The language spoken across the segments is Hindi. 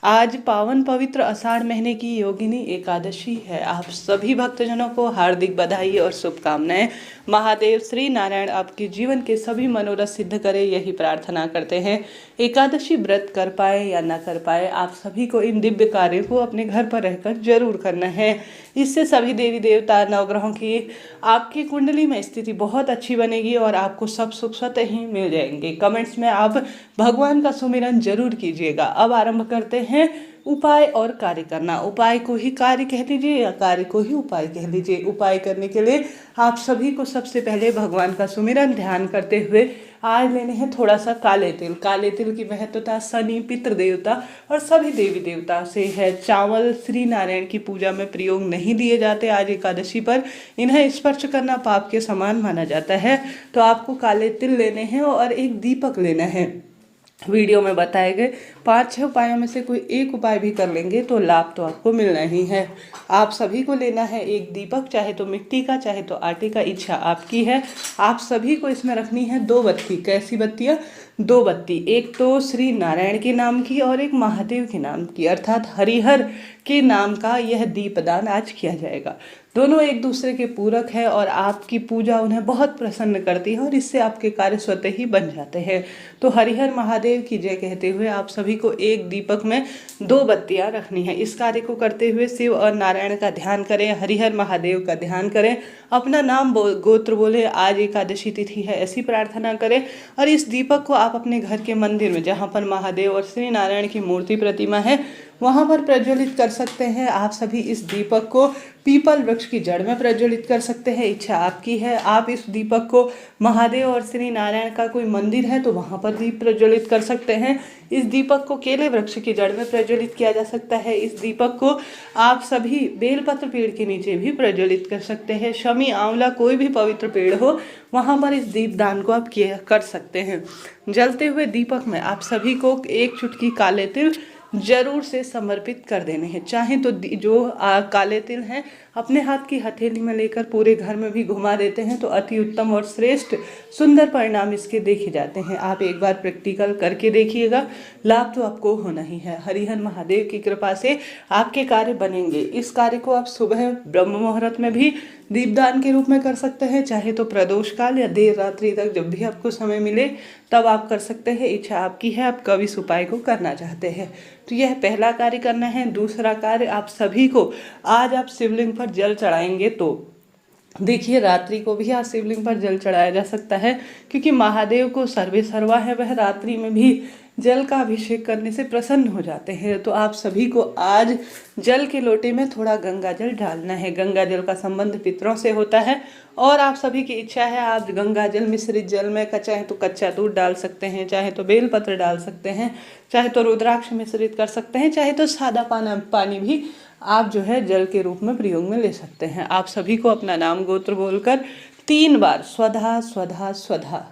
आज पावन पवित्र आषाढ़ महीने की योगिनी एकादशी है। आप सभी भक्तजनों को हार्दिक बधाई और शुभकामनाएं। महादेव श्री नारायण आपके जीवन के सभी मनोरथ सिद्ध करें, यही प्रार्थना करते हैं। एकादशी व्रत कर पाए या ना कर पाए, आप सभी को इन दिव्य कार्यों को अपने घर पर रहकर जरूर करना है। इससे सभी देवी देवता नवग्रहों की आपकी कुंडली में स्थिति बहुत अच्छी बनेगी और आपको सब सुख स्वतः ही मिल जाएंगे। कमेंट्स में आप भगवान का सुमिरन जरूर कीजिएगा। अब आरंभ करते हैं उपाय और कार्य करना। उपाय को ही कार्य कह लीजिए या कार्य को ही उपाय कह लीजिए। उपाय करने के लिए आप सभी को सबसे पहले भगवान का सुमिरन ध्यान करते हुए आज लेने हैं थोड़ा सा काले तिल। काले तिल की महत्वता शनि, पितृ देवता और सभी देवी देवता से है। चावल श्री नारायण की पूजा में प्रयोग नहीं दिए जाते आज एकादशी पर, इन्हें स्पर्श करना पाप के समान माना जाता है। तो आपको काले तिल लेने हैं और एक दीपक लेना है। वीडियो में बताए गए 5-6 उपायों में से कोई एक उपाय भी कर लेंगे तो लाभ तो आपको मिलना ही है। आप सभी को लेना है एक दीपक, चाहे तो मिट्टी का चाहे तो आटे का, इच्छा आपकी है। आप सभी को इसमें रखनी है 2 बत्ती। कैसी बत्तियाँ? 2 बत्ती, एक तो श्री नारायण के नाम की और एक महादेव के नाम की, अर्थात हरिहर के नाम का यह दीपदान आज किया जाएगा। दोनों एक दूसरे के पूरक है और आपकी पूजा उन्हें बहुत प्रसन्न करती है और इससे आपके कार्य स्वतः ही बन जाते हैं। तो हरिहर महादेव की जय कहते हुए आप सभी को एक दीपक में 2 बत्तियां रखनी है। इस कार्य को करते हुए शिव और नारायण का ध्यान करें, हरिहर महादेव का ध्यान करें, अपना नाम गोत्र बोले, आज एकादशी तिथि है ऐसी प्रार्थना करें। और इस दीपक को आप अपने घर के मंदिर में, जहाँ पर महादेव और श्री नारायण की मूर्ति प्रतिमा है, वहाँ पर प्रज्वलित कर सकते हैं। आप सभी इस दीपक को पीपल वृक्ष की जड़ में प्रज्वलित कर सकते हैं, इच्छा आपकी है। आप इस दीपक को महादेव और श्री नारायण का कोई मंदिर है तो वहाँ पर दीप प्रज्वलित कर सकते हैं। इस दीपक को केले वृक्ष की जड़ में प्रज्वलित किया जा सकता है। इस दीपक को आप सभी बेलपत्र पेड़ के नीचे भी प्रज्वलित कर सकते हैं। शमी, आंवला, कोई भी पवित्र पेड़ हो वहाँ पर इस दीपदान को आप कर सकते हैं। जलते हुए दीपक में आप सभी को एक चुटकी काले तिल जरूर से समर्पित कर देने हैं। चाहे तो जो काले तिल हैं अपने हाथ की हथेली में लेकर पूरे घर में भी घुमा देते हैं तो अति उत्तम और श्रेष्ठ सुंदर परिणाम इसके देखे जाते हैं। आप एक बार प्रैक्टिकल करके देखिएगा, लाभ तो आपको होना ही है। हरिहर महादेव की कृपा से आपके कार्य बनेंगे। इस कार्य को आप सुबह ब्रह्म मुहूर्त में भी दीपदान के रूप में कर सकते हैं, चाहे तो प्रदोष काल या देर रात्रि तक, जब भी आपको समय मिले तब आप कर सकते हैं। इच्छा आपकी है, आप कब इस उपाय को करना चाहते हैं। तो यह पहला कार्य करना है। दूसरा कार्य, आप सभी को आज आप शिवलिंग पर जल चढ़ाएंगे तो देखिए, रात्रि को भी आज शिवलिंग पर जल चढ़ाया जा सकता है, क्योंकि महादेव को सर्वे सर्वा है, वह रात्रि में भी जल का अभिषेक करने से प्रसन्न हो जाते हैं। तो आप सभी को आज जल के लोटे में थोड़ा गंगा जल डालना है। गंगा जल का संबंध पितरों से होता है और आप सभी की इच्छा है आप गंगा जल मिश्रित जल में चाहे तो कच्चा दूध डाल सकते हैं, चाहे तो बेलपत्र डाल सकते हैं, चाहे तो रुद्राक्ष मिश्रित कर सकते हैं, चाहे तो सादा पानी भी आप जो है जल के रूप में प्रयोग में ले सकते हैं। आप सभी को अपना नाम गोत्र बोलकर 3 बार स्वधा स्वधा स्वधा,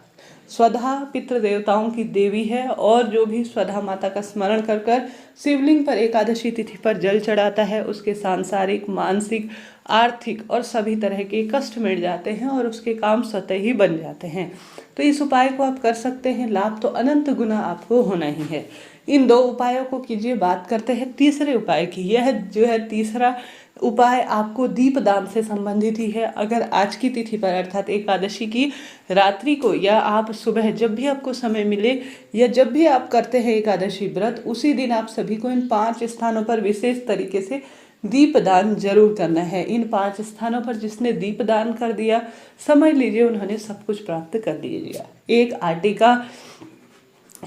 स्वधा पितृ देवताओं की देवी है और जो भी स्वधा माता का स्मरण कर कर शिवलिंग पर एकादशी तिथि पर जल चढ़ाता है उसके सांसारिक, मानसिक, आर्थिक और सभी तरह के कष्ट मिट जाते हैं और उसके काम स्वतः ही बन जाते हैं। तो इस उपाय को आप कर सकते हैं, लाभ तो अनंत गुना आपको होना ही है। इन 2 उपायों को कीजिए। बात करते हैं तीसरे उपाय की। यह जो है तीसरा उपाय आपको दीपदान से संबंधित ही है। अगर आज की तिथि पर अर्थात एकादशी की रात्रि को या आप सुबह जब भी आपको समय मिले या जब भी आप करते हैं एकादशी व्रत, उसी दिन आप सभी को इन 5 स्थानों पर विशेष तरीके से दीपदान जरूर करना है। इन 5 स्थानों पर जिसने दीपदान कर दिया समझ लीजिए उन्होंने सब कुछ प्राप्त कर लिया। एक आटे का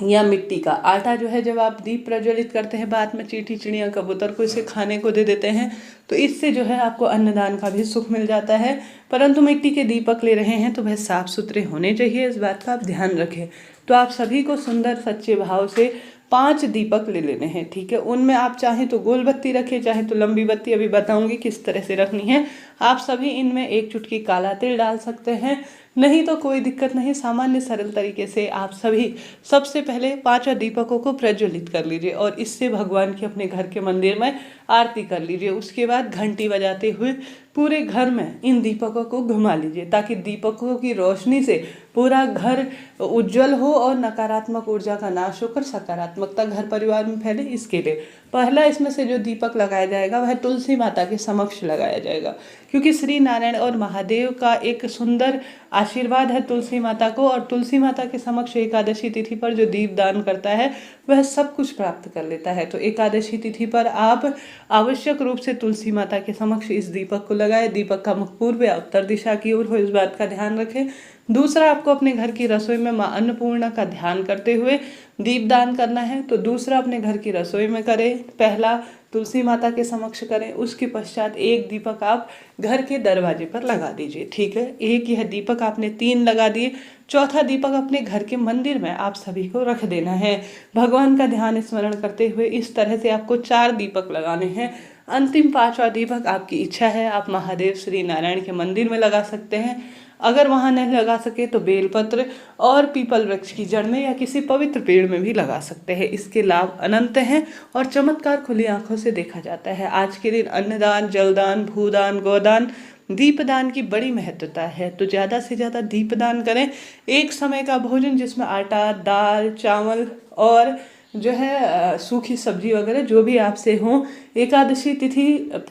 या मिट्टी का आटा जो है, जब आप दीप प्रज्वलित करते हैं बाद में चींटी चिड़िया कबूतर को इसे खाने को दे देते हैं तो इससे जो है आपको अन्नदान का भी सुख मिल जाता है। परंतु मिट्टी के दीपक ले रहे हैं तो वह साफ सुथरे होने चाहिए, इस बात का आप ध्यान रखें। तो आप सभी को सुंदर सच्चे भाव से 5 दीपक ले लेने हैं, ठीक है। उनमें आप चाहे तो गोल बत्ती रखें, चाहे तो लंबी बत्ती, अभी बताऊंगी किस तरह से रखनी है। आप सभी इनमें एक चुटकी काला तिल डाल सकते हैं, नहीं तो कोई दिक्कत नहीं, सामान्य सरल तरीके से आप सभी सबसे पहले 5 दीपकों को प्रज्वलित कर लीजिए और इससे भगवान की अपने घर के मंदिर में आरती कर लीजिए। उसके बाद घंटी बजाते हुए पूरे घर में इन दीपकों को घुमा लीजिए ताकि दीपकों की रोशनी से पूरा घर उज्जवल हो और नकारात्मक ऊर्जा का नाश होकर सकारात्मकता घर परिवार में फैले। इसके लिए पहला इसमें से जो दीपक लगाया जाएगा वह तुलसी माता के समक्ष लगाया जाएगा, क्योंकि श्री नारायण और महादेव का एक सुंदर आशीर्वाद है तुलसी माता को, और तुलसी माता के समक्ष एकादशी तिथि पर जो दीप दान करता है वह सब कुछ प्राप्त कर लेता है। तो एकादशी तिथि पर आप आवश्यक रूप से तुलसी माता के समक्ष इस दीपक को लगाए। दीपक का मुख पूर्व या उत्तर दिशा की ओर हो, इस बात का ध्यान रखें। दूसरा, आपको अपने घर की रसोई में माँ अन्नपूर्णा का ध्यान करते हुए दीपदान करना है। तो दूसरा अपने घर की रसोई में करें, पहला तुलसी माता के समक्ष करें, उसके पश्चात एक दीपक आप घर के दरवाजे पर लगा दीजिए। ठीक है, एक यह दीपक आपने 3 लगा दिए। चौथा दीपक अपने घर के मंदिर में आप सभी को रख देना है। भगवान का ध्यान स्मरण करते हुए इस तरह से आपको 4 दीपक लगाने हैं। अंतिम 5वां दीपक आपकी इच्छा है, आप महादेव श्री नारायण के मंदिर में लगा सकते हैं। अगर वहाँ नहीं लगा सके तो बेलपत्र और पीपल वृक्ष की जड़ में या किसी पवित्र पेड़ में भी लगा सकते हैं। इसके लाभ अनंत हैं और चमत्कार खुली आंखों से देखा जाता है। आज के दिन अन्नदान, जलदान, भूदान, गोदान, दीपदान की बड़ी महत्वता है। तो ज़्यादा से ज़्यादा दीपदान करें। एक समय का भोजन जिसमें आटा, दाल, चावल और जो है सूखी सब्जी वगैरह जो भी आपसे हो, एकादशी तिथि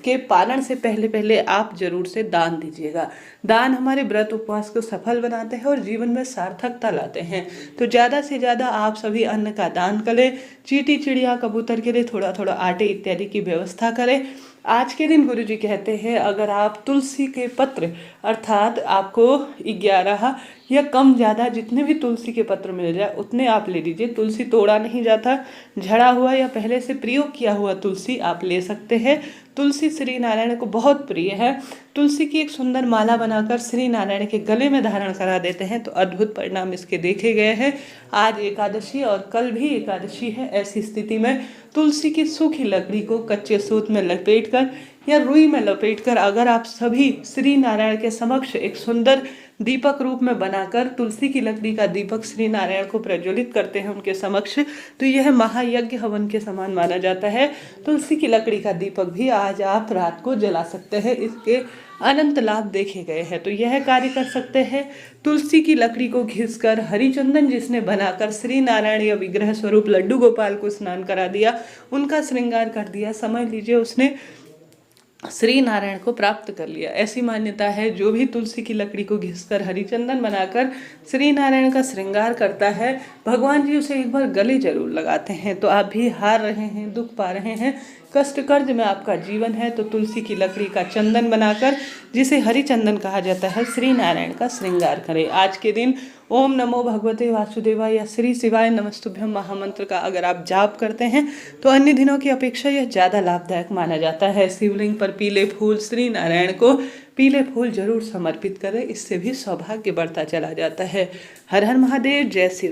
के पारण से पहले पहले आप जरूर से दान दीजिएगा। दान हमारे व्रत उपवास को सफल बनाते हैं और जीवन में सार्थकता लाते हैं। तो ज़्यादा से ज़्यादा आप सभी अन्न का दान करें। चींटी, चिड़िया, कबूतर के लिए थोड़ा थोड़ा आटे इत्यादि की व्यवस्था करें। आज के दिन गुरुजी कहते हैं अगर आप तुलसी के पत्र अर्थात आपको 11 या कम ज़्यादा जितने भी तुलसी के पत्र मिल जाए उतने आप ले लीजिए। तुलसी तोड़ा नहीं जाता, झड़ा हुआ या पहले से प्रयोग किया हुआ तुलसी आप ले सकते हैं। तुलसी श्री नारायण को बहुत प्रिय है। तुलसी की एक सुंदर माला बनाकर श्री नारायण के गले में धारण करा देते हैं तो अद्भुत परिणाम इसके देखे गए हैं। आज एकादशी और कल भी एकादशी है। ऐसी स्थिति में तुलसी की सूखी लकड़ी को कच्चे सूत में लपेटकर या रुई में लपेटकर अगर आप सभी श्री नारायण के समक्ष एक सुंदर दीपक रूप में बनाकर तुलसी की लकड़ी का दीपक श्री नारायण को प्रज्वलित करते हैं उनके समक्ष, तो यह महायज्ञ हवन के समान माना जाता है। तुलसी की लकड़ी का दीपक भी आज आप रात को जला सकते हैं, इसके अनंत लाभ देखे गए हैं। तो यह कार्य कर सकते हैं। तुलसी की लकड़ी को घिसकर हरिचंदन जिसने बनाकर श्री नारायण या विग्रह स्वरूप लड्डू गोपाल को स्नान करा दिया, उनका श्रृंगार कर दिया, समझ लीजिए उसने श्री नारायण को प्राप्त कर लिया। ऐसी मान्यता है जो भी तुलसी की लकड़ी को घिसकर हरिचंदन बनाकर श्री नारायण का श्रृंगार करता है, भगवान जी उसे एक बार गले जरूर लगाते हैं। तो आप भी हार रहे हैं, दुख पा रहे हैं, कष्ट कर्ज में आपका जीवन है, तो तुलसी की लकड़ी का चंदन बनाकर जिसे हरिचंदन कहा जाता है श्री नारायण का श्रृंगार करें। आज के दिन ओम नमो भगवते वासुदेवाय या श्री शिवाय नमस्तुभ्यम महामंत्र का अगर आप जाप करते हैं तो अन्य दिनों की अपेक्षा यह ज़्यादा लाभदायक माना जाता है। शिवलिंग पर पीले फूल, श्री नारायण को पीले फूल जरूर समर्पित करें, इससे भी सौभाग्य बढ़ता चला जाता है। हर हर महादेव, जय श्री